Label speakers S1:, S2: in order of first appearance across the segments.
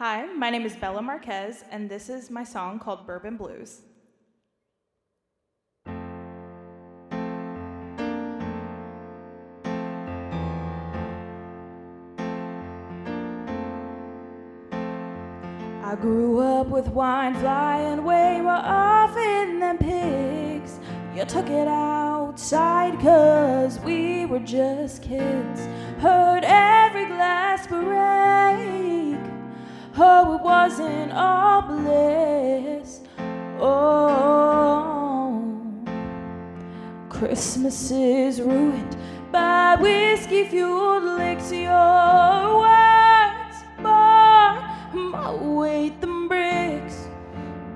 S1: Hi, my name is Bella Marquez, and this is my song called Bourbon Blues. I grew up with wine flying way more often than pigs. You took it outside 'cause we were just kids. Heard every glass break. Oh, it wasn't all bliss. Oh, Christmas is ruined by whiskey-fueled licks. Your words more weight than bricks.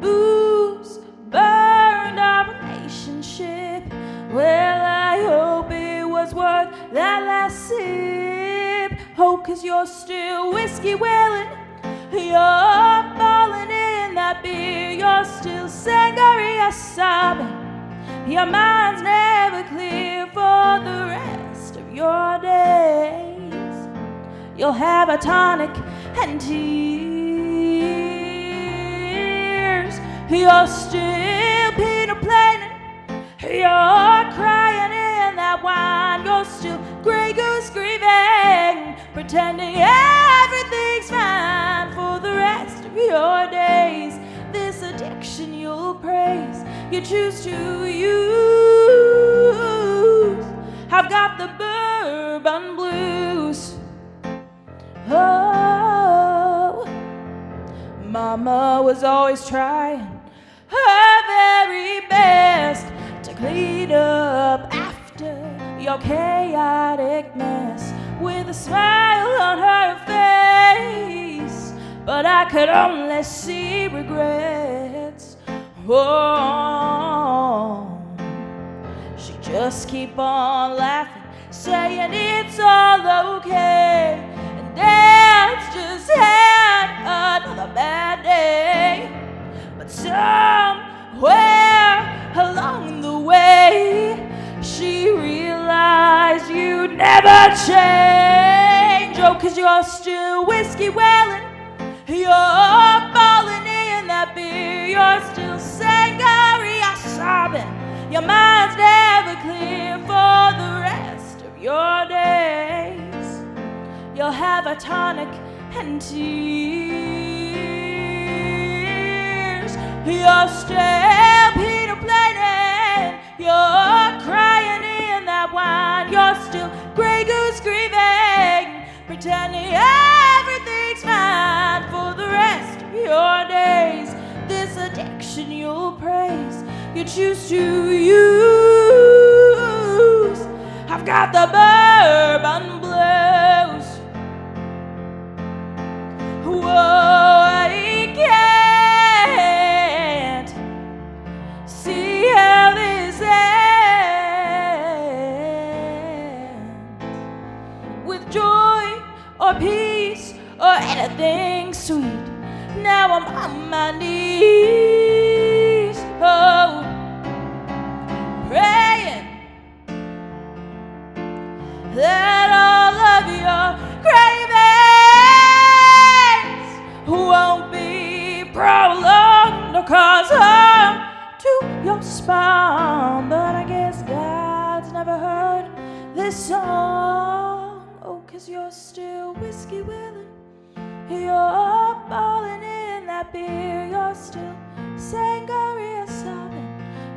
S1: Booze burned our relationship. Well, I hope it was worth that last sip. Oh, 'cause you're still whiskey willing. You're falling in that beer. You're still sangria sobbing. Your mind's never clear for the rest of your days. You'll have a tonic and tears. You're still Peter planning. You're crying in that wine. You're still Grey Goose grieving, pretending everything's fine for the rest of your days. This addiction you'll praise, you choose to use. I've got the bourbon blues. Oh, Mama was always trying her very best to clean up after your chaotic mess with a smile on her face, but I could only see regrets. Oh, she just keep on laughing, saying it's all okay, and Dad's just had another bad day. But somewhere along the way, she realized you'd never change. Oh, 'cause you're still whiskey welling. You're falling in that beer. You're still sangria sobbing. Your mind's never clear for the rest of your days. You'll have a tonic and tears. You're still Peter planning. You're crying in that wine. You're still Grey Goose grieving, pretending everything's fine for the rest of your days. This addiction you'll praise, you choose to use. I've got the bourbon blues. Whoa, I can't see how this ends with joy or peace or anything sweet. Now I'm on my knees, oh, praying that all of your cravings won't be prolonged or cause harm to your spine. But I guess God's never heard this song. Oh, 'cause you're still whiskey willing. You're falling in that beer. You're still sangria sobbing.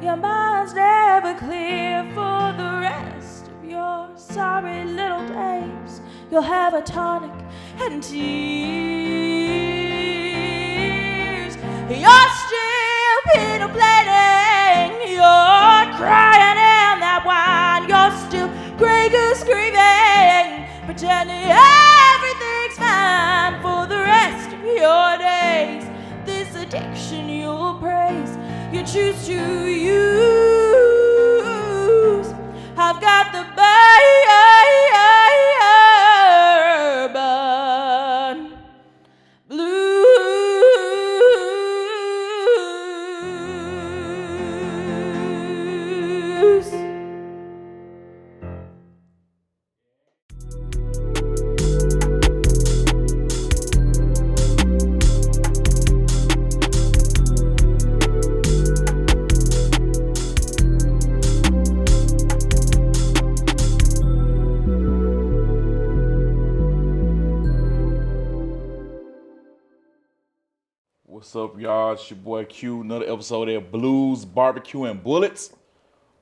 S1: Your mind's never clear for the rest of your sorry little days. You'll have a tonic and tears. You're still Peter planning. You're crying in that wine. You're still Grey Goose grieving, pretending everything's fine for the rest of your days. This addiction you'll praise, you choose to use. I've got the bourbon blues.
S2: What's up, y'all? It's your boy Q. Another episode of Blues, Barbecue, and Bullets.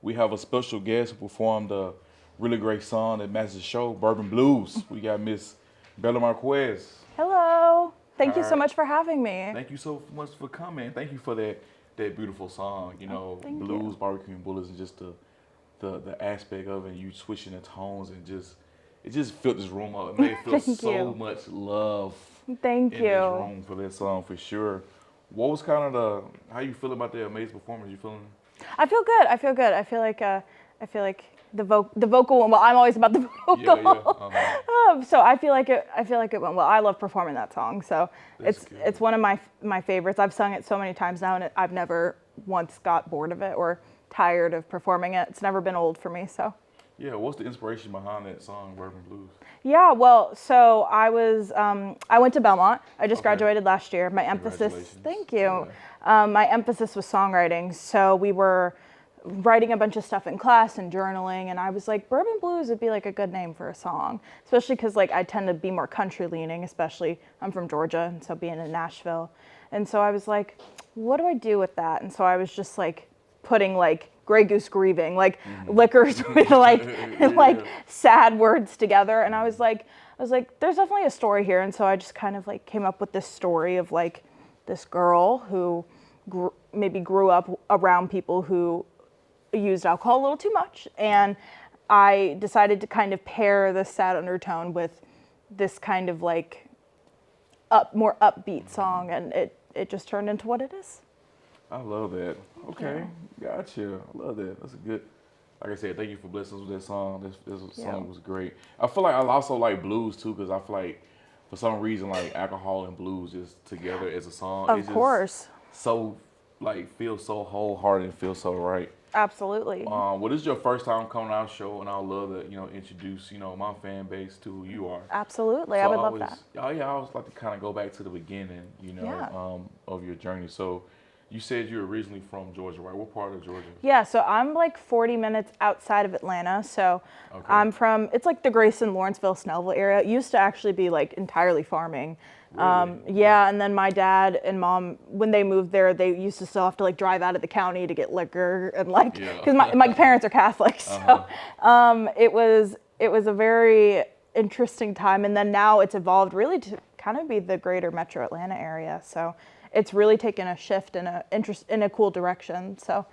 S2: We have a special guest who performed a really great song that matches the show, Bourbon Blues. We got Miss Bella Marquez.
S1: Hello. Thank you so
S2: Alright.
S1: much for having me.
S2: Thank you so much for coming. Thank you for that beautiful song. You know,
S1: thank
S2: Blues,
S1: you.
S2: Barbecue, and Bullets, and just the aspect of it. And you switching the tones and it just filled this room up. It made it feel
S1: Thank
S2: so
S1: you.
S2: much love
S1: Thank
S2: in this
S1: you.
S2: room for that song for sure. What was kind of how you feel about the amazing performance? You feeling?
S1: I feel good. I feel good. I feel like the vocal one. Well, I'm always about the vocal.
S2: Yeah, yeah. Uh-huh.
S1: So I feel like it went well. I love performing that song. So
S2: That's good.
S1: it's one of my favorites. I've sung it so many times now, and I've never once got bored of it or tired of performing it. It's never been old for me. So.
S2: Yeah, what's the inspiration behind that song, Bourbon Blues?
S1: Yeah, well, so I went to Belmont. I just
S2: Okay.
S1: graduated last year. My emphasis,
S2: Congratulations.
S1: thank you. My emphasis was songwriting. So we were writing a bunch of stuff in class and journaling, and I was like, Bourbon Blues would be like a good name for a song, especially because like I tend to be more country leaning, especially I'm from Georgia, and so being in Nashville. And so I was like, what do I do with that? And so I was just like putting like Grey Goose Grieving, like liquors with like like sad words together, and I was like, there's definitely a story here, and so I just kind of like came up with this story of like this girl who maybe grew up around people who used alcohol a little too much, and I decided to kind of pair the sad undertone with this kind of like more upbeat song, and it just turned into what it is.
S2: I love that. Okay, gotcha. I love that. That's a good. Like I said, thank you for blessing us with that song. This song was great. I feel like I also like blues too, because I feel like for some reason like alcohol and blues just together as a song.
S1: Of course.
S2: So like feels so wholehearted and feels so right.
S1: Absolutely.
S2: Well, this is your first time coming on our show, and I would love to introduce my fan base to who you are.
S1: Absolutely,
S2: So
S1: I would love that.
S2: Oh yeah, I always like to kind of go back to the beginning, of your journey. So. You said you're originally from Georgia, right? What part of Georgia?
S1: Yeah, so I'm like 40 minutes outside of Atlanta. So
S2: Okay.
S1: I'm from, it's like the Grayson, Lawrenceville, Snellville area. It used to actually be like entirely farming.
S2: Really?
S1: Yeah, and then my dad and mom, when they moved there, they used to still have to like drive out of the county to get liquor and like, because my parents are Catholic. So it was a very interesting time. And then now it's evolved really to kind of be the greater metro Atlanta area. So it's really taken a shift in a cool direction. So,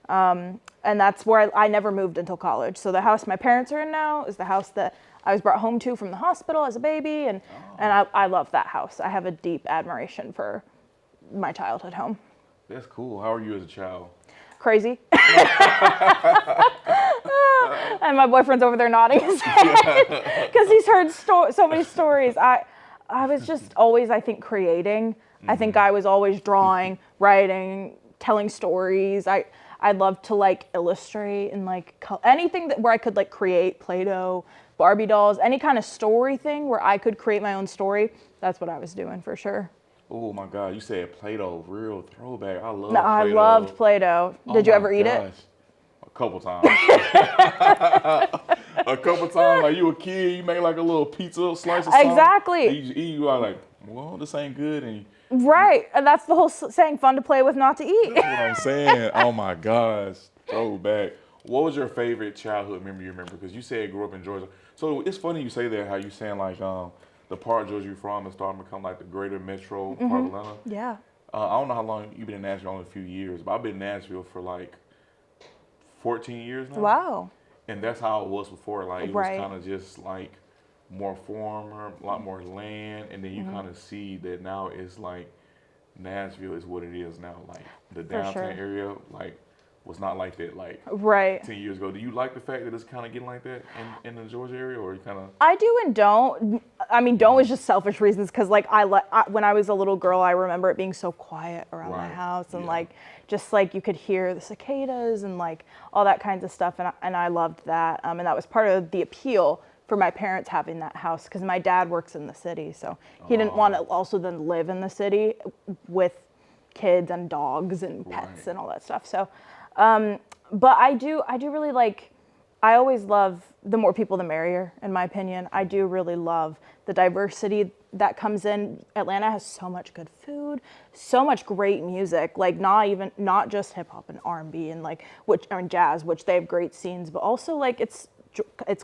S1: and that's where I never moved until college. So the house my parents are in now is the house that I was brought home to from the hospital as a baby, and I love that house. I have a deep admiration for my childhood home.
S2: That's cool. How are you as a child?
S1: Crazy. And my boyfriend's over there nodding his head because he's heard so many stories. I was just always, I think, creating. I think I was always drawing, writing, telling stories. I loved to like illustrate and like anything where I could like create Play-Doh, Barbie dolls, any kind of story thing where I could create my own story. That's what I was doing for sure.
S2: Oh my God, you said Play-Doh, real throwback. I love
S1: No,
S2: Play-Doh.
S1: I loved Play-Doh. Did you ever eat it?
S2: A couple times. A couple times, like you a kid, you make like a little pizza slice or something.
S1: Exactly.
S2: You are like, well, this ain't good, and
S1: right, and that's the whole saying, fun to play with, not to eat.
S2: that's what I'm saying. Oh my gosh, throwback. What was your favorite childhood memory you remember? Because you said you grew up in Georgia. So it's funny you say that, how you saying like the part of Georgia you're from is starting to become like the greater metro part of Atlanta.
S1: Yeah.
S2: I don't know how long you've been in Nashville, only a few years, but I've been in Nashville for like 14 years now.
S1: Wow.
S2: And that's how it was before. Like it was
S1: Right.
S2: kind of just like more former, a lot more land, and then you kind of see that now it's like Nashville is what it is now. Like the downtown area, like was not like that like
S1: Right.
S2: 10 years ago. Do you like the fact that it's kind of getting like that in the Georgia area, or you kind of?
S1: I do and don't. I mean, don't was just selfish reasons because, like, when I was a little girl, I remember it being so quiet around my house, and like, just like you could hear the cicadas and like all that kinds of stuff, and I loved that. And that was part of the appeal for my parents having that house because my dad works in the city, so he didn't want to also then live in the city with kids and dogs and pets and all that stuff. So, but I do really like. I always love the more people, the merrier, in my opinion. I do really love the diversity that comes in. Atlanta has so much good food, so much great music, like not just hip hop and R&B and like and jazz, which they have great scenes, but also like it's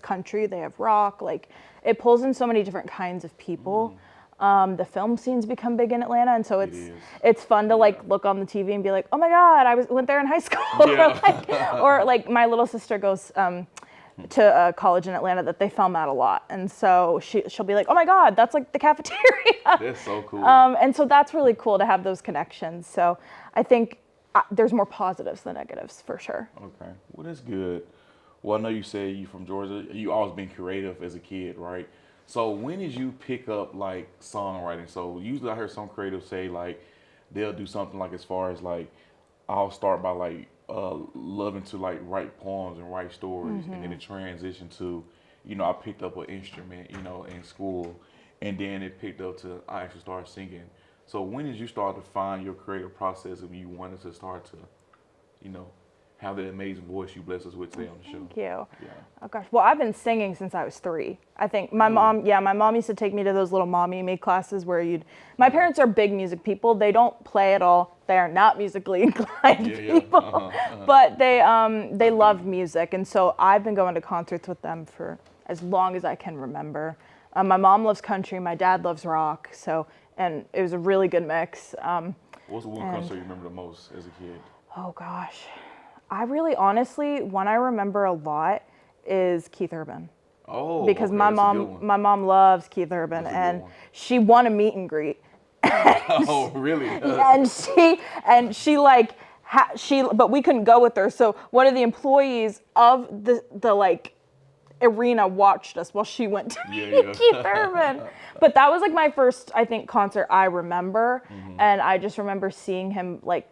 S1: country, they have rock, like it pulls in so many different kinds of people. The film scenes become big in Atlanta, and so it's fun to like look on the TV and be like, oh my God, went there in high school. or like my little sister goes to a college in Atlanta that they film at a lot, and so she'll be like, oh my God, that's like the cafeteria.
S2: That's so cool.
S1: And so that's really cool to have those connections. So I think there's more positives than negatives for sure.
S2: Okay, well that's good. Well, I know you say you from Georgia. You always been creative as a kid, right? So when did you pick up like songwriting? So usually I hear some creatives say like they'll do something like as far as like I'll start by like loving to like write poems and write stories, and then it transitioned to, I picked up an instrument, in school, and then it picked up to I actually started singing. So when did you start to find your creative process and you wanted to start to, have that amazing voice you bless us with today on the show?
S1: Thank you.
S2: Yeah.
S1: Oh gosh, well I've been singing since I was 3. I think my mom used to take me to those little mommy me classes where my parents are big music people. They don't play at all. They are not musically inclined people, but they love music, and so I've been going to concerts with them for as long as I can remember. My mom loves country, my dad loves rock, and it was a really good mix.
S2: What's the one concert you remember the most as a kid?
S1: Oh gosh. I really honestly, one I remember a lot is Keith Urban.
S2: Oh,
S1: because
S2: okay,
S1: my
S2: that's
S1: mom loves Keith Urban, and she won a meet and greet.
S2: Oh, really?
S1: and she like but we couldn't go with her. So one of the employees of the like arena watched us while she went to meet Keith Urban. But that was like my first, I think, concert I remember, and I just remember seeing him like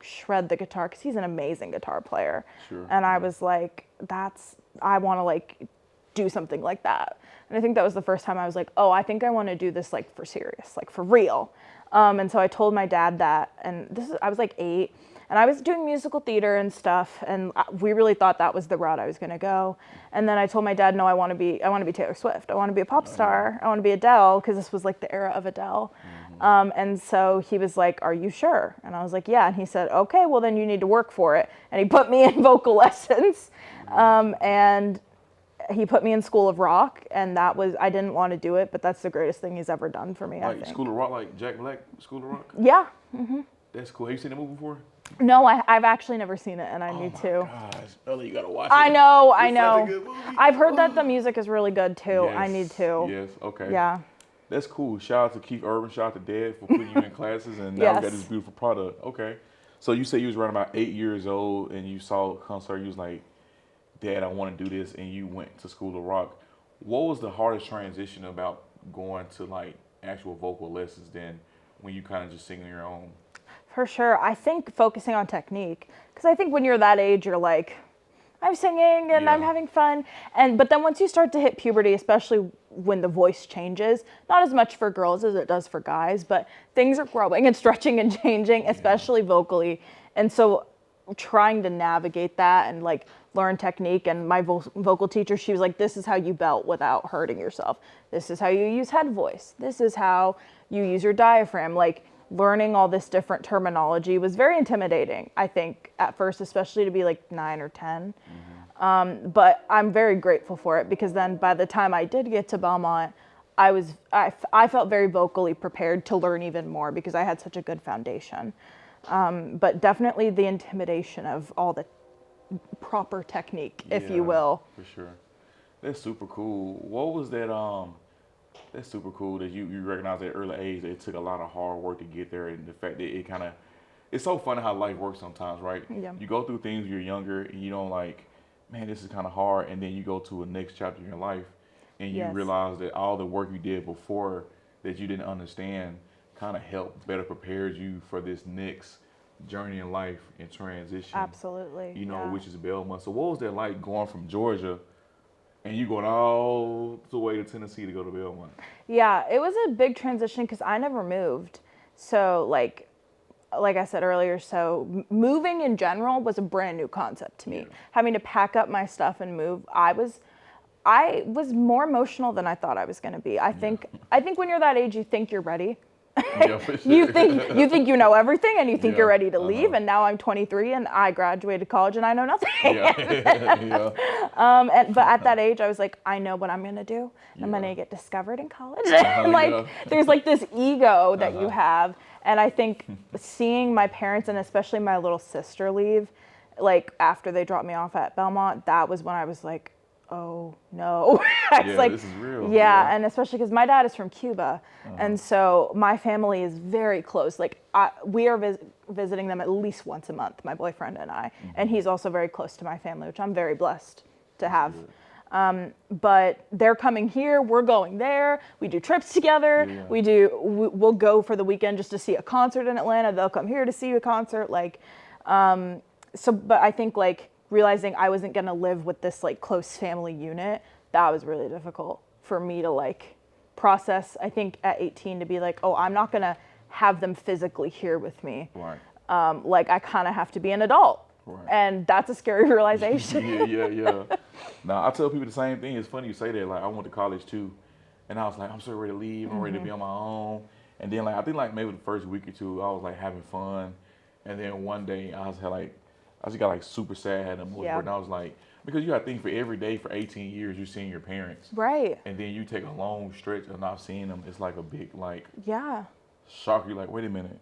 S1: shred the guitar because he's an amazing guitar player.
S2: Sure.
S1: And I was like, I want to like do something like that. And I think that was the first time I was like, oh, I think I want to do this like for serious, like for real. And so I told my dad that, and I was like 8, and I was doing musical theater and stuff, and we really thought that was the route I was going to go. And then I told my dad, no, I want to be Taylor Swift. I want to be a pop star. I want to be Adele, because this was like the era of Adele. And so he was like, are you sure? And I was like, yeah. And he said, okay, well then you need to work for it. And he put me in vocal lessons. And he put me in School of Rock, and I didn't want to do it, but that's the greatest thing he's ever done for me, I think.
S2: School of Rock, like Jack Black, School of Rock?
S1: Yeah.
S2: That's cool. Have you seen the movie before?
S1: No, I've actually never seen it, and I need to.
S2: Gosh, Ellie, you gotta watch it.
S1: I know.
S2: It's such a good movie.
S1: I've heard that the music is really good too.
S2: Yes,
S1: I need to.
S2: Yes, okay.
S1: Yeah.
S2: That's cool. Shout out to Keith Urban, shout out to Dad for putting you in classes, and now we got this beautiful product. Okay. So you say you was around about 8 years old, and you saw a concert, you was like, Dad, I want to do this, and you went to School of Rock. What was the hardest transition about going to like actual vocal lessons than when you kind of just sing on your own?
S1: For sure. I think focusing on technique, because I think when you're that age, you're like, I'm singing and I'm having fun. But then once you start to hit puberty, especially when the voice changes, not as much for girls as it does for guys, but things are growing and stretching and changing, especially vocally. And so trying to navigate that and like learn technique, and my vocal teacher, she was like, this is how you belt without hurting yourself. This is how you use head voice. This is how you use your diaphragm. Like learning all this different terminology was very intimidating, I think, at first, especially to be like 9 or 10. But I'm very grateful for it, because then by the time I did get to Belmont, I felt very vocally prepared to learn even more because I had such a good foundation. But definitely the intimidation of all the proper technique, if you will.
S2: For sure. That's super cool. What was that? That's super cool that you recognize at an early age that it took a lot of hard work to get there, and the fact that it's so funny how life works sometimes, right?
S1: Yeah.
S2: You go through things when you're younger and you don't like, man, this is kind of hard, and then you go to a next chapter in your life and you realize that all the work you did before that you didn't understand kind of helped better prepares you for this next journey in life and transition.
S1: Absolutely.
S2: Which is Belmont. So what was that like going from Georgia and you going all the way to Tennessee to go to Belmont?
S1: Yeah, it was a big transition because I never moved. So like I said earlier, so moving in general was a brand new concept to me. Having to pack up my stuff and move, I was more emotional than I thought I was going to be. I think when you're that age, you think you're ready.
S2: Yeah, for sure.
S1: You think you know everything, and you think
S2: Yeah,
S1: you're ready to leave. And now I'm 23, and I graduated college, and I know nothing.
S2: Yeah.
S1: But at that age, I was like, I know what I'm going to do. I'm going to get discovered in college.
S2: Yeah.
S1: There's like this ego that you have. And I think seeing my parents and especially my little sister leave, like after they dropped me off at Belmont, that was when I was like, oh no.
S2: Yeah, this is real.
S1: Yeah, and especially because my dad is from Cuba. And so my family is very close. Like we are visiting them at least once a month, my boyfriend and I. And he's also very close to my family, which I'm very blessed to have. But they're coming here, we're going there. We do trips together.
S2: Yeah.
S1: We'll go for the weekend just to see a concert in Atlanta. They'll come here to see a concert. But I think like realizing I wasn't gonna live with this like close family unit, that was really difficult for me to like process. I think at 18 to be like, oh, I'm not gonna have them physically here with me.
S2: Right.
S1: Like I kind of have to be an adult.
S2: Right.
S1: And that's a scary realization.
S2: Yeah. Now I tell people the same thing. It's funny you say that. Like I went to college too, and I was like, I'm so ready to leave. I'm ready to be on my own. And then like I think like maybe the first week or two, I was like having fun, and then one day I just got like super sad and emotional. And I was like, because you got to think for every day for 18 years you're seeing your parents,
S1: Right.
S2: and then you take a long stretch of not seeing them. It's like a big like shock. You're like, wait a minute.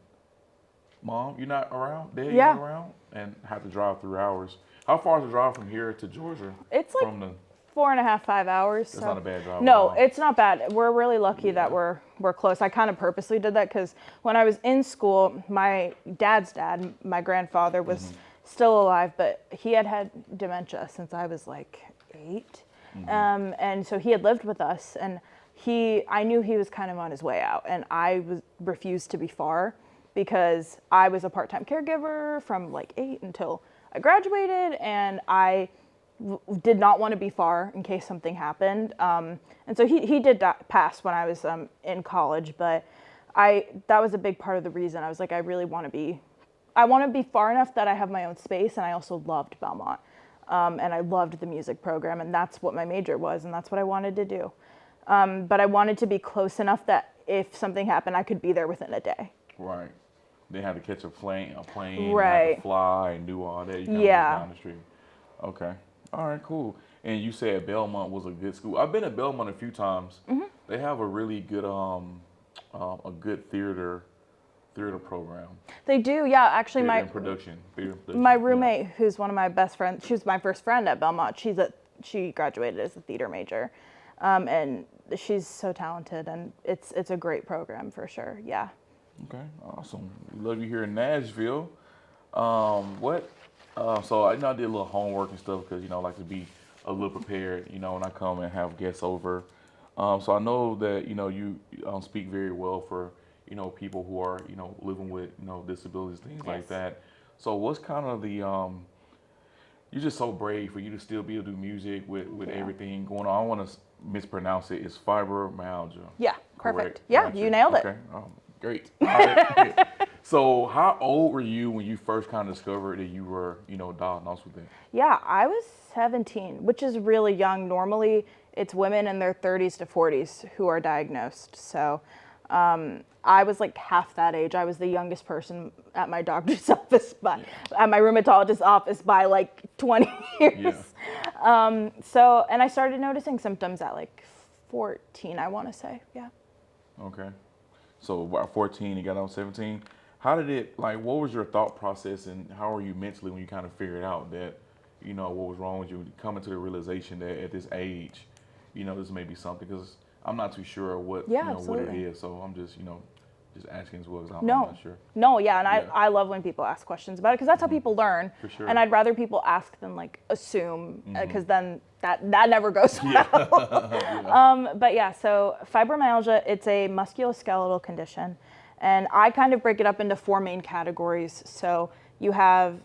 S2: Mom, you're not around? Dad, you're not around? And have to drive 3 hours. How far is the drive from here to Georgia?
S1: It's like 4.5, 5 hours.
S2: That's not a bad drive.
S1: No, it's not bad. We're really lucky that we're close. I kind of purposely did that because when I was in school, my dad's dad, my grandfather, was still alive, but he had dementia since I was like 8. And so he had lived with us, and I knew he was kind of on his way out, and I refused to be far, because I was a part-time caregiver from like 8 until I graduated, and I did not want to be far in case something happened. And so he did pass when I was in college, but that was a big part of the reason. I was like, I want to be far enough that I have my own space, and I also loved Belmont. And I loved the music program, and that's what my major was, and that's what I wanted to do. But I wanted to be close enough that if something happened, I could be there within a day.
S2: Right. They had to catch a plane,
S1: right.
S2: Had to fly and do all that. You kind of down the street. Okay. All right, cool. And you said Belmont was a good school. I've been at Belmont a few times. They have a really good theater program.
S1: They do, yeah. Actually,
S2: theater production.
S1: My roommate, who's one of my best friends, she was my first friend at Belmont. She graduated as a theater major, and she's so talented, and it's a great program for sure. Yeah.
S2: Okay, awesome. We love you here in Nashville. So I did a little homework and stuff because I like to be a little prepared. When I come and have guests over. So I know that you speak very well for people who are living with disabilities, things like that. So what's kind of the you're just so brave for you to still be able to do music with everything going on. I don't want to mispronounce it. It's fibromyalgia.
S1: Yeah,
S2: correct.
S1: Perfect. Yeah,
S2: gotcha.
S1: You nailed it.
S2: Okay. Great. All right. So how old were you when you first kind of discovered that you were, diagnosed with it?
S1: Yeah, I was 17, which is really young. Normally, it's women in their 30s to 40s who are diagnosed. So I was like half that age. I was the youngest person at my doctor's office, at my rheumatologist's office by like 20 years. Yeah. And I started noticing symptoms at like 14, I want to say. Yeah.
S2: Okay. So about 14, you got on 17. How did it, what was your thought process and how were you mentally when you kind of figured out that, what was wrong with you, coming to the realization that at this age, this may be something, because I'm not too sure what, what it is. So I'm just, just asking as well, because I'm not sure.
S1: No, yeah, and I love when people ask questions about it, because that's how people learn.
S2: For sure.
S1: And I'd rather people ask than assume, because then that never goes well. But yeah, so fibromyalgia, it's a musculoskeletal condition, and I kind of break it up into 4 main categories. So you have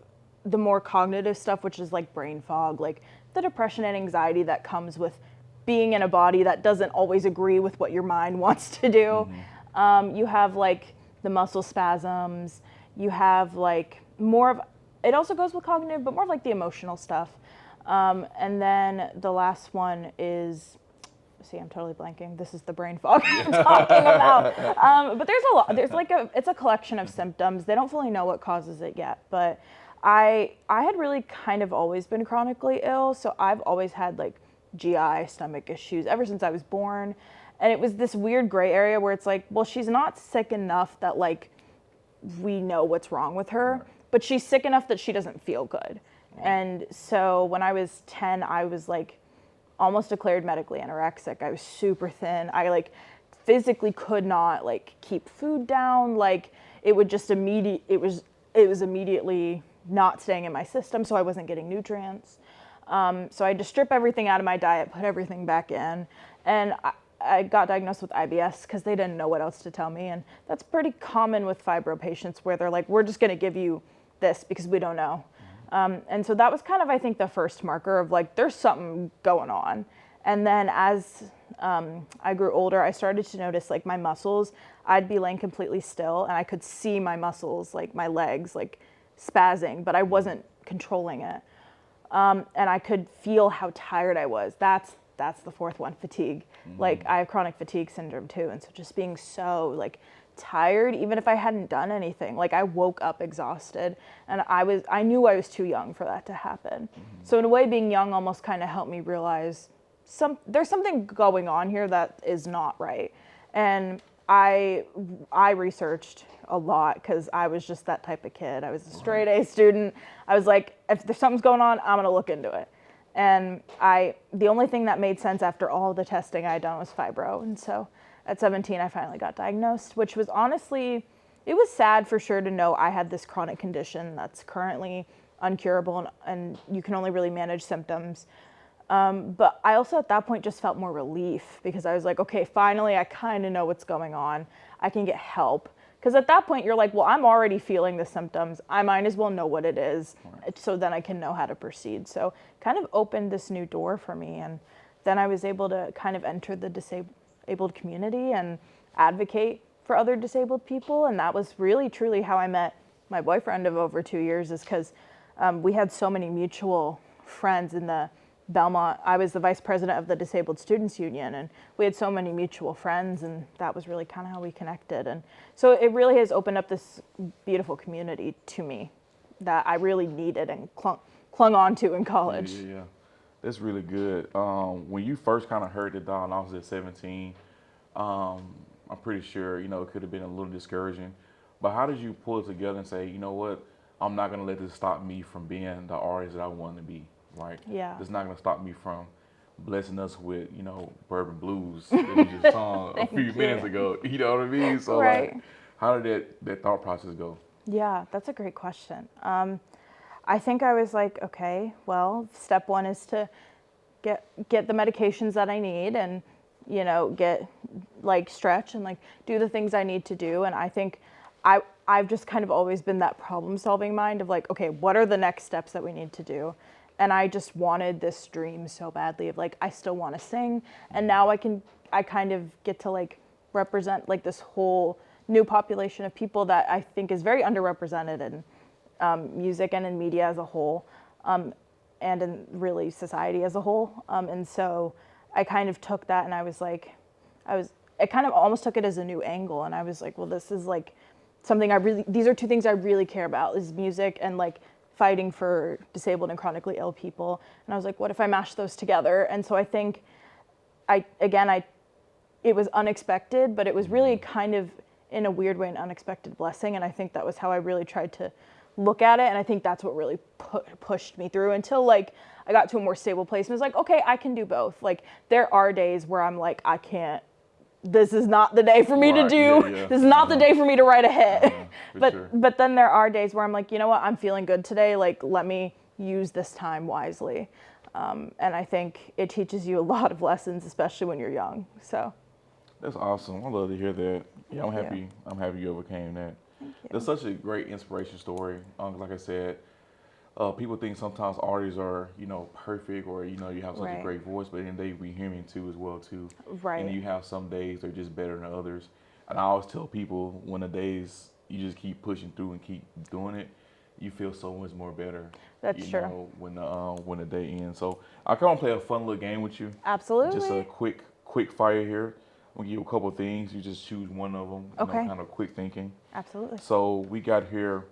S1: the more cognitive stuff, which is like brain fog, like the depression and anxiety that comes with being in a body that doesn't always agree with what your mind wants to do. You have the muscle spasms. You have more of, it also goes with cognitive, but more of the emotional stuff. And then the last one is, see, I'm totally blanking. This is the brain fog I'm talking about. But there's a lot. It's a collection of symptoms. They don't fully know what causes it yet. But I had really kind of always been chronically ill. So I've always had like GI, stomach issues ever since I was born. And it was this weird gray area where it's like, well, she's not sick enough that like we know what's wrong with her, but she's sick enough that she doesn't feel good. And so when I was 10, I was like almost declared medically anorexic. I was super thin. I like physically could not like keep food down. Like it would just it was immediately not staying in my system, so I wasn't getting nutrients. So I had to strip everything out of my diet, put everything back in, and I got diagnosed with IBS because they didn't know what else to tell me. And that's pretty common with fibro patients where they're like, we're just going to give you this because we don't know. And so that was kind of, I think, the first marker of like, there's something going on. And then as I grew older, I started to notice like my muscles, I'd be laying completely still and I could see my muscles, like my legs, like spazzing, but I wasn't controlling it. And I could feel how tired I was. That's the fourth one, fatigue. Like I have chronic fatigue syndrome too. And so just being so like tired, even if I hadn't done anything, like I woke up exhausted and I knew I was too young for that to happen. So in a way, being young almost kind of helped me realize there's something going on here that is not right. And I researched a lot because I was just that type of kid. I was a straight A student. I was like, if there's something's going on, I'm gonna look into it. And the only thing that made sense after all the testing I had done was fibro. And so at 17, I finally got diagnosed, which was honestly, it was sad for sure to know I had this chronic condition that's currently uncurable and you can only really manage symptoms. But I also at that point just felt more relief because I was like, okay, finally I kind of know what's going on. I can get help. Because at that point you're like, well, I'm already feeling the symptoms. I might as well know what it is so then I can know how to proceed. So kind of opened this new door for me. And then I was able to kind of enter the disabled community and advocate for other disabled people. And that was really, truly how I met my boyfriend of over 2 years is because we had so many mutual friends in the Belmont. I was the vice president of the Disabled Students Union, and we had so many mutual friends, and that was really kind of how we connected. And so it really has opened up this beautiful community to me that I really needed and clung on to in college.
S2: Yeah. That's really good. When you first kind of heard the diagnosis at 17, I'm pretty sure, you know, it could have been a little discouraging. But how did you pull it together and say, you know what, I'm not going to let this stop me from being the artist that I want to be? Like,
S1: Yeah.
S2: it's not going to stop me from blessing us with, you know, Bourbon Blues that you just sung a few minutes ago. You know what I mean? So,
S1: Right.
S2: like, how did that thought process go?
S1: Yeah, that's a great question. I think I was like, okay, well, step one is to get the medications that I need and, you know, get like stretch and like do the things I need to do. And I think I've just kind of always been that problem solving mind of like, okay, what are the next steps that we need to do? And I just wanted this dream so badly of like, I still want to sing. And now I kind of get to like represent like this whole new population of people that I think is very underrepresented in music and in media as a whole, and in really society as a whole. And so I kind of took that and I was like, I kind of almost took it as a new angle. And I was like, well, this is like something these are two things I really care about is music and like fighting for disabled and chronically ill people. And I was like, what if I mash those together? And so I think it was unexpected, but it was really kind of in a weird way an unexpected blessing. And I think that was how I really tried to look at it. And I think that's what really pushed me through until like I got to a more stable place and was like, okay, I can do both. Like there are days where I'm like, I can't, this is not the day for me to do. This is not the day for me to write a hit. But then there are days where I'm like, you know what, I'm feeling good today. Like, let me use this time wisely. And I think it teaches you a lot of lessons, especially when you're young. So
S2: That's awesome. I love to hear that. Yeah, I'm
S1: Thank
S2: happy.
S1: you.
S2: I'm happy you overcame that.
S1: Thank you.
S2: That's such a great inspiration story. Like I said, people think sometimes artists are, you know, perfect or, you know, you have such a
S1: Right.
S2: great voice, but then they be human too as well too.
S1: Right.
S2: And you have some days they're just better than others. And I always tell people when the days you just keep pushing through and keep doing it, you feel so much more better.
S1: That's true.
S2: Know, when the day ends. So I come and play a fun little game with you.
S1: Absolutely.
S2: Just a quick fire here. I'm gonna give you a couple of things. You just choose one of them.
S1: Okay.
S2: Kind of quick thinking.
S1: Absolutely.
S2: So we got here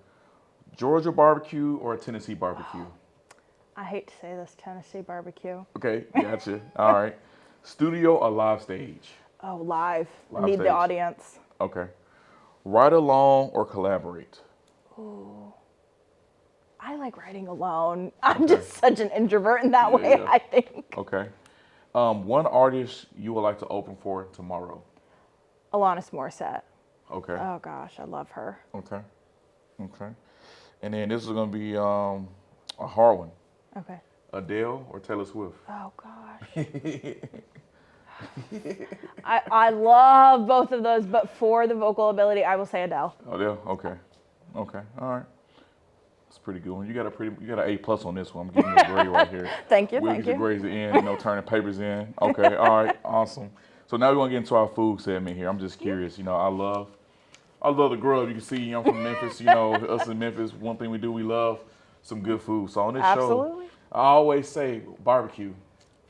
S2: Georgia barbecue or Tennessee barbecue.
S1: I hate to say this, Tennessee barbecue.
S2: Okay, gotcha. All right. Studio or live stage?
S1: Oh, live.
S2: Live
S1: Need
S2: stage.
S1: the audience.
S2: Okay. Write along or collaborate?
S1: Ooh. I like writing alone. I'm just such an introvert in that way,
S2: Yeah.
S1: I think.
S2: Okay. One artist you would like to open for tomorrow?
S1: Alanis Morissette.
S2: Okay.
S1: Oh gosh, I love her.
S2: Okay. And then this is gonna be a hard one.
S1: Okay.
S2: Adele or Taylor Swift?
S1: Oh gosh. I love both of those, but for the vocal ability, I will say Adele.
S2: Adele. Okay. All right. That's pretty good one. You got an A+ on this one. I'm giving you a grade right here.
S1: Thank you.
S2: We'll get your grades at the end. Turning papers in. Okay. All right. Awesome. So now we're gonna get into our food segment here. I'm just curious. I love the grub. You can see I'm from Memphis. Us in Memphis, one thing we love some good food. So on this
S1: Absolutely.
S2: show, I always say barbecue.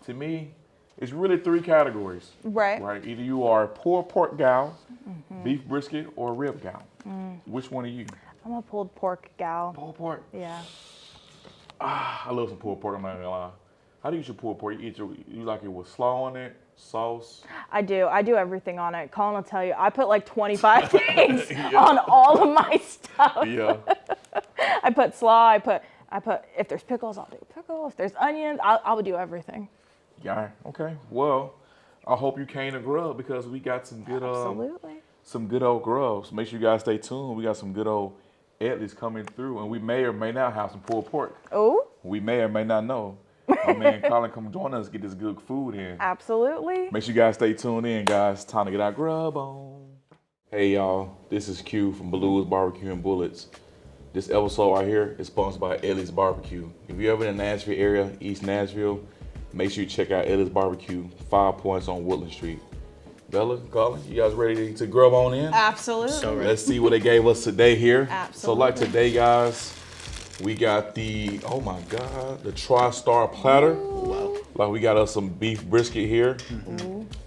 S2: To me, it's really 3 categories.
S1: Right.
S2: Either you are a pulled pork gal, beef brisket, or rib gal. Which one are you?
S1: I'm a pulled pork gal.
S2: Pulled pork.
S1: Yeah.
S2: I love some pulled pork. I'm not gonna lie. How do you eat your pulled pork? You like it with slaw on it, sauce?
S1: I do everything on it. Colin will tell you, I put like 25 things on all of my stuff.
S2: Yeah.
S1: I put slaw, I put, if there's pickles, I'll do pickle. If there's onions, I will do everything.
S2: Yeah, okay. Well, I hope you came to grub because we got some good
S1: Absolutely.
S2: Some good old grubs. Make sure you guys stay tuned. We got some good old Edleys coming through, and we may or may not have some pulled pork.
S1: Oh?
S2: We may or may not know. My man Colin, come join us, get this good food in.
S1: Absolutely.
S2: Make sure you guys stay tuned in, guys. Time to get our grub on. Hey, y'all. This is Q from Blues Barbecue and Bullets. This episode right here is sponsored by Edleys Barbecue. If you're ever in the Nashville area, East Nashville, make sure you check out Edleys Barbecue, 5 Points on Woodland Street. Bella, Colin, you guys ready to grub on in?
S1: Absolutely.
S3: So ready.
S2: Let's see what they gave us today here.
S1: Absolutely.
S2: So like today, guys, we got the, oh my God, the Tri-Star platter.
S3: Wow.
S2: Like we got us some beef brisket here,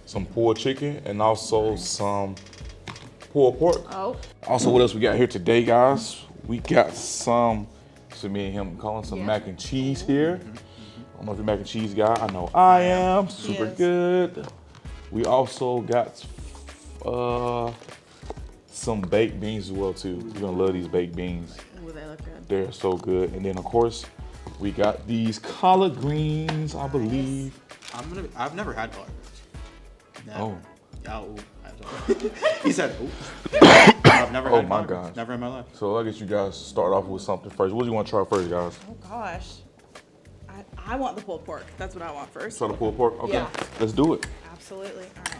S2: some pulled chicken, and also some pulled pork.
S1: Oh.
S2: Also what else we got here today, guys? We got some, so me and him calling some mac and cheese here. I don't know if you're a mac and cheese guy. I know I am. Super good. We also got some baked beans as well too. You're gonna love these baked beans.
S1: Ooh, they look good.
S2: They're so good. And then of course, we got these collard greens, I believe.
S3: I've never had collard greens. Never.
S2: Oh.
S3: Yeah, ooh. He said, ooh. I've never had
S2: Oh my
S3: collard greens.
S2: gosh.
S3: Never in my life.
S2: So I guess you guys start off with something first. What do you want to try first, guys?
S4: Oh gosh. I want the pulled pork. That's what I want first.
S2: Try the pulled pork? Okay.
S4: Yeah.
S2: Let's do it.
S4: Absolutely. All right.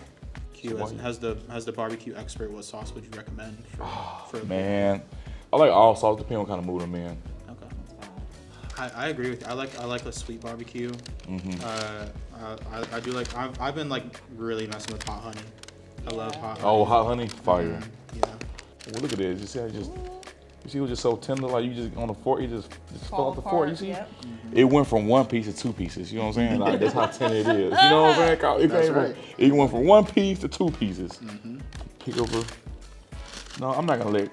S3: Q, as the barbecue expert, what sauce would you recommend for a
S2: Man, I like all sauce, depending on what kind of mood I'm in.
S3: Okay. I agree with you. I like a sweet barbecue. I do like. I've been like really messing with hot honey. I love hot honey.
S2: Oh, hot honey, fire.
S3: Yeah.
S2: Well, look at this. You see how it was just so tender, like you just on the fork, it just fell off the fork. You see?
S4: Yep.
S2: It went from 1 piece to 2 pieces. You know what I'm saying? Like, that's how tender it is. You know what I'm saying? It went from 1 piece to 2 pieces. Pick over. No, I'm not gonna let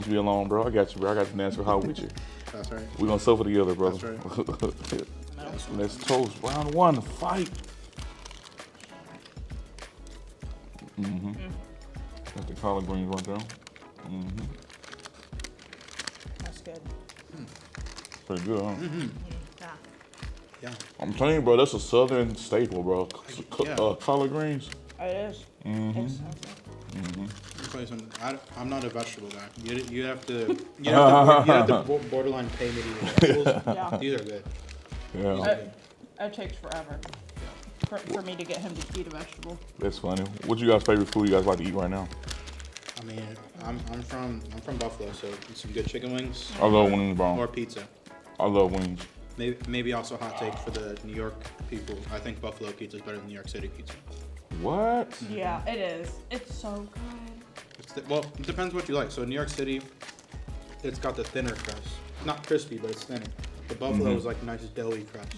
S2: you be alone, bro. I got you, bro. I got the Nashville hot with you.
S3: That's right.
S2: We're gonna suffer together, brother.
S3: That's right.
S2: Let's toast. Round 1, fight. That's the collard greens right there.
S4: That's good.
S2: Pretty good, huh?
S4: Yeah.
S3: Yeah.
S2: I'm telling you, bro, that's a southern staple, bro. Collard greens.
S4: It is. It's
S3: I'm not a vegetable guy. You have to borderline pay me to eat vegetables.
S4: Yeah.
S3: These are good.
S2: Yeah,
S4: It takes forever for me to get him to eat a vegetable.
S2: that's funny. What's you guys' favorite food you guys like to eat right now?
S3: I mean, I'm from Buffalo, so some good chicken wings.
S2: I love wings, bro.
S3: Or pizza.
S2: I love wings.
S3: Maybe also hot take for the New York people. I think Buffalo pizza is better than New York City pizza.
S2: What?
S4: Yeah, it is. It's so good.
S3: Well, it depends what you like. So New York City, it's got the thinner crust. Not crispy, but it's thinner. The buffalo is like nice doughy crust.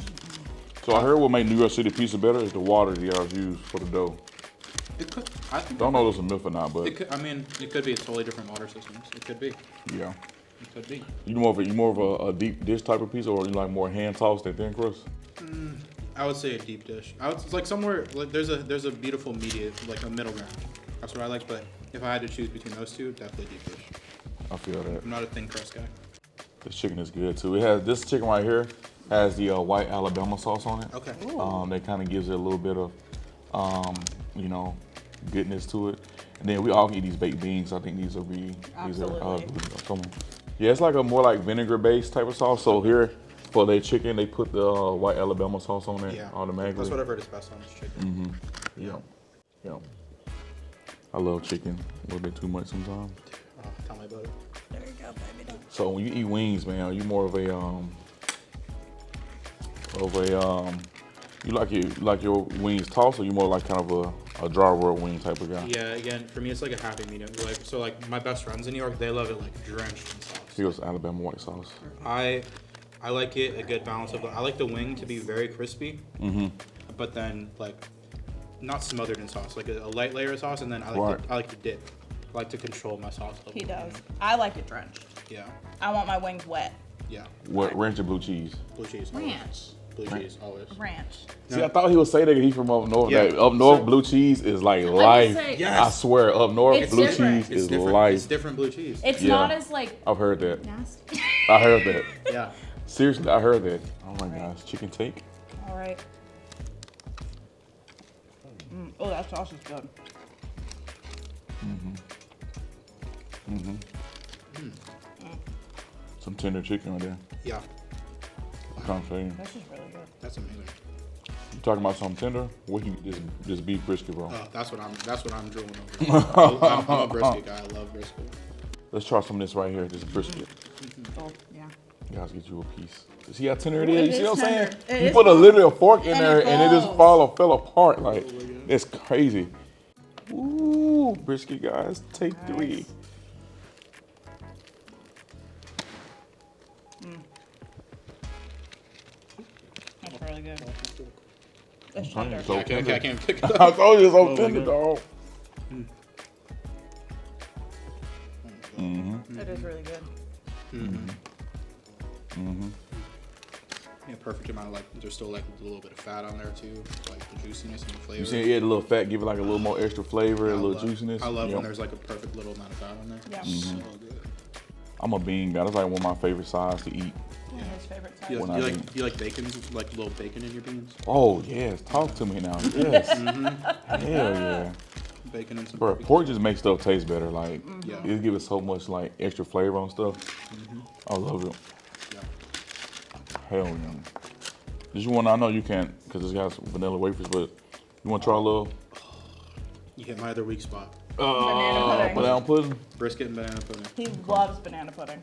S2: So I heard what made New York City pizza better is the water that y'all use for the dough.
S3: It could. I think.
S2: Don't know if it's a myth or not, but
S3: It could. I mean, it could be a totally different water systems. It could be.
S2: yeah.
S3: It could be.
S2: You more of a deep dish type of pizza, or you like more hand tossed than thin crust?
S3: I would say a deep dish. It's like somewhere like there's a beautiful media, like a middle ground. That's what I like. But if I had to choose between those two, definitely deep dish.
S2: I feel that.
S3: I'm not a thin crust guy.
S2: This chicken is good too. It has this chicken right here has the white Alabama sauce on it.
S3: Okay.
S2: That kind of gives it a little bit of, you know, goodness to it. And then we all eat these baked beans. I think these will be
S4: Absolutely.
S2: Yeah, it's like a more like vinegar based type of sauce. So here for their chicken, they put the white Alabama sauce on it
S3: Yeah.
S2: automatically.
S3: That's what I've heard is best on this chicken.
S2: Yeah. I love chicken a little bit too much sometimes.
S3: Oh, tell me about it.
S4: There you go, baby.
S2: So when you eat wings, man, are you more of a you like your wings tossed, or you more like kind of a dry rolled wing type of guy?
S3: Yeah. Again, for me, it's like a happy medium. Like my best friends in New York, they love it like drenched in sauce.
S2: He goes Alabama white sauce.
S3: I like it a good balance of. I like the wing to be very crispy, but then like not smothered in sauce, like a light layer of sauce, and then I like to dip. I like to control my sauce level.
S4: He does. I like it drenched.
S3: Yeah.
S4: I want my wings wet.
S3: Yeah.
S2: What ranch or blue cheese?
S3: Blue cheese. Always.
S4: Ranch.
S3: Blue cheese always.
S4: Ranch.
S2: See, I thought he would say that he's from up north.
S3: Yeah.
S2: Like, up north, blue cheese is like life.
S4: say-
S3: Yes.
S2: I swear, up north,
S4: It's
S2: blue
S4: different.
S2: cheese
S3: It's
S2: is
S3: different.
S2: life.
S3: It's different blue cheese.
S4: It's
S2: Yeah.
S4: not as like
S2: I've heard that.
S4: nasty.
S2: I heard that.
S3: Yeah.
S2: Seriously, I heard that. Oh my gosh, chicken take.
S4: All right. Oh, that sauce is good.
S2: Some tender chicken right there.
S3: Yeah.
S2: I'm trying to say.
S4: This is really good.
S3: That's amazing.
S2: You talking about something tender? What you this beef brisket, bro?
S3: That's what I'm drooling over. I'm a brisket guy. I love brisket.
S2: Let's try some of this right here. This brisket.
S4: Oh, yeah.
S2: You guys get you a piece. See how tender it
S4: Ooh,
S2: is?
S4: it
S2: You see
S4: is
S2: what I'm saying?
S4: tender. It
S2: You
S4: is
S2: put
S4: falling-
S2: literally a fork in
S4: and
S2: there
S4: it
S2: and it just
S4: falls.
S2: fell apart. Like, it's crazy. Ooh, brisket guys, take
S4: Nice.
S2: 3.
S4: That's really good. It's tender.
S2: So
S3: I can't pick it up.
S2: I told you it's so
S3: my
S2: tender,
S3: God.
S2: dog.
S4: It is really good.
S3: Yeah, perfect amount of like. There's still like a little bit of fat on there too, like the juiciness and the flavor.
S2: You see, it add a little fat, give it like a little more extra flavor, a
S3: I
S2: little
S3: love-
S2: juiciness.
S3: I love
S2: Yep.
S3: when there's like a perfect little amount of fat on there.
S4: Yeah.
S3: So good.
S2: I'm a bean guy. That's like one of my favorite sides to eat.
S4: One of his favorite
S3: You
S4: sides.
S2: When I
S3: like,
S2: think-
S3: you like bacon, like little bacon in your beans?
S2: Oh yes, talk to me now. Yes, hell yeah,
S3: Bacon and some
S2: bro.
S3: barbecue.
S2: Pork just makes stuff taste better. Like
S3: Yeah.
S2: it gives it so much like extra flavor on stuff. I love it.
S3: Yeah.
S2: Hell yeah. Did you want? I know you can't because this got vanilla wafers, but you want to try a little
S3: You hit my other weak spot.
S4: Banana pudding.
S2: banana pudding?
S3: Brisket and banana pudding.
S4: He loves banana pudding.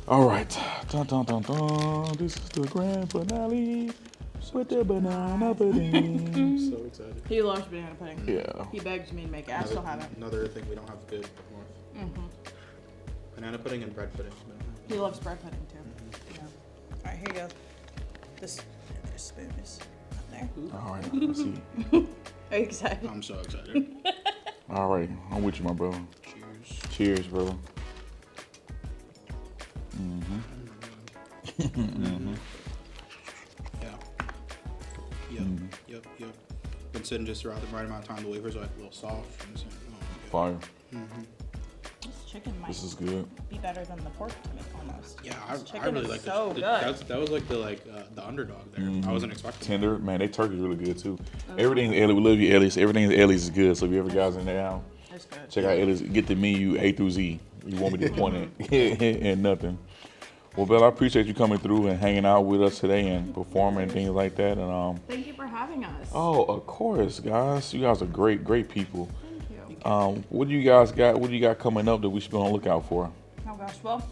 S2: All right, dun dun dun dun. This is the grand finale with the banana pudding.
S3: So excited.
S4: He loves banana pudding.
S2: Yeah.
S4: He begs me to make it. I still haven't.
S3: Another thing we don't have good up north. Banana pudding and bread pudding. We don't have.
S4: He loves bread pudding too. Yeah. All right, here you go. This spoon is up there.
S2: All right, let's see.
S4: Are you excited?
S3: I'm so excited.
S2: All right, I'm with you, my brother.
S3: Cheers.
S2: Cheers, brother.
S3: Yeah. Yep. Been sitting just around the right amount of time. The wafers are like a little soft. And so,
S2: Fire.
S4: This chicken might
S2: This is good.
S4: be better than the pork to me almost.
S3: yeah,
S4: This
S3: I
S4: chicken
S3: really
S4: is
S3: like
S4: so
S3: this.
S4: good.
S3: That was like the underdog there. I wasn't expecting.
S2: Tender, man. They turkey's really good too. Everything's Ellie. We love you, Ellie's. Everything's Ellie's is good. So if you ever guys in there,
S4: It's good.
S2: check out Ellie's. Get the menu A through Z. You won't be disappointed in nothing. Well, Bill, I appreciate you coming through and hanging out with us today and performing and things like that. And
S4: Thank you for having us.
S2: oh, of course, guys. You guys are great people.
S4: Thank you.
S2: What do you guys got? What do you got coming up that we should be on the lookout for?
S4: Oh gosh, well,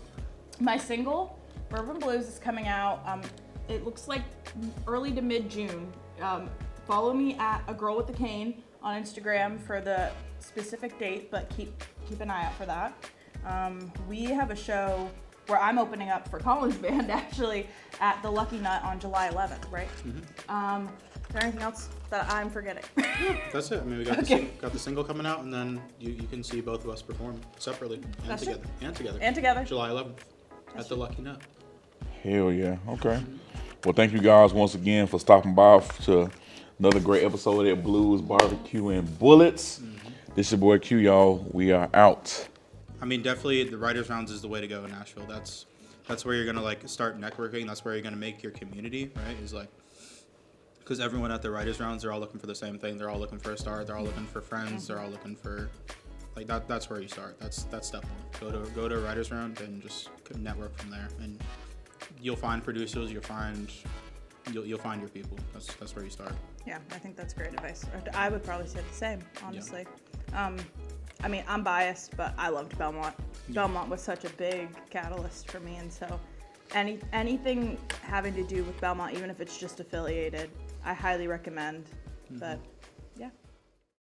S4: my single, Bourbon Blues, is coming out. It looks like early to mid-June. Follow me at A Girl with a Cane on Instagram for the specific date, but keep an eye out for that. We have a show where I'm opening up for Colin's band actually at the Lucky Nut on July 11th, right? Mm-hmm. Is there anything else that I'm forgetting?
S3: That's it. I mean, we got got the single coming out, and then you can see both of us perform separately and
S4: That's
S3: together.
S4: true.
S3: And together.
S4: And together.
S3: July 11th at the Lucky Nut.
S2: Hell yeah. Okay. Well, thank you guys once again for stopping by to another great episode of Blues, Barbecue, and Bullets. This is your boy Q, y'all. We are out.
S3: I mean, definitely the writers' rounds is the way to go in Nashville. That's where you're gonna like start networking. That's where you're gonna make your community, right? Is like, because everyone at the writers' rounds, they're all looking for the same thing. They're all looking for a start. They're all looking for friends. They're all looking for, like that. That's where you start. That's step one. Go to a writers' round and just network from there. And you'll find producers. You'll find your people. That's where you start.
S4: Yeah, I think that's great advice. I would probably say the same, honestly. Yeah. I mean, I'm biased, but I loved Belmont. Yeah. Belmont was such a big catalyst for me, and so anything having to do with Belmont, even if it's just affiliated, I highly recommend. But yeah.